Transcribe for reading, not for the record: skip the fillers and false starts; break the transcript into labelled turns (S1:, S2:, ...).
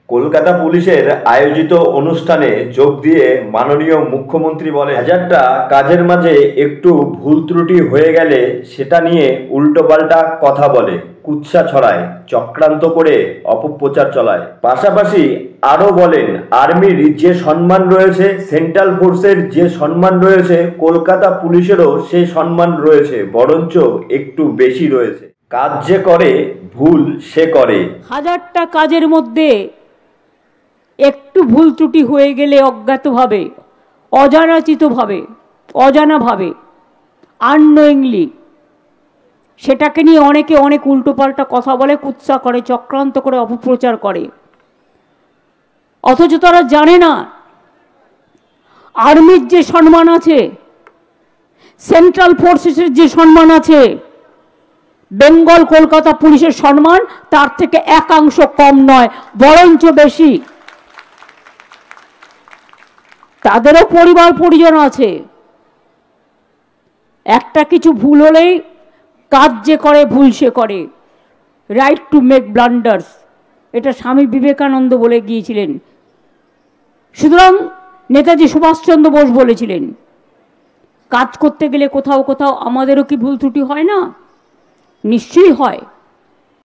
S1: কলকাতা পুলিশের আয়োজিত অনুষ্ঠানে যোগ দিয়ে মাননীয় মুখ্যমন্ত্রী বলেন, হাজারটা কাজের মাঝে একটু ভুল ত্রুটি হয়ে গেলে সেটা নিয়ে উল্টোপাল্টা কথা বলে, কুৎসা ছড়ায়, চক্রান্ত করে অপপ্রচার চলায়। পাশাপাশি আরও বলেন, আর্মির যে সম্মান রয়েছে, সেন্ট্রাল ফোর্সের যে সম্মান রয়েছে, কলকাতা পুলিশেরও সেই সম্মান রয়েছে, বরঞ্চ একটু বেশি রয়েছে। কাজ যে করে, ভুল সে করে।
S2: হাজারটা কাজের মধ্যে একটু ভুল ত্রুটি হয়ে গেলে অজ্ঞাতভাবে, অজানাভাবে, আননোয়িংলি সেটাকে নিয়ে অনেকে অনেক উল্টোপাল্টা কথা বলে, কুৎসা করে, চক্রান্ত করে, অপপ্রচার করে। অথচ তারা জানে না আর্মির যে সম্মান আছে, সেন্ট্রাল ফোর্সেসের যে সম্মান আছে, বেঙ্গল কলকাতা পুলিশের সম্মান তার থেকে একাংশ কম নয়, বরঞ্চ বেশি। তাদেরও পরিবার পরিজন আছে। একটা কিছু ভুল হলেই কাজ যে করে ভুল সে করে, রাইট টু মেক ব্লান্ডার্স, এটা স্বামী বিবেকানন্দ বলে গিয়েছিলেন। সুতরাং নেতাজি সুভাষচন্দ্র বোস বলেছিলেন, কাজ করতে গেলে কোথাও কোথাও আমাদেরও কি ভুল ত্রুটি হয় না? নিশ্চয়ই হয়।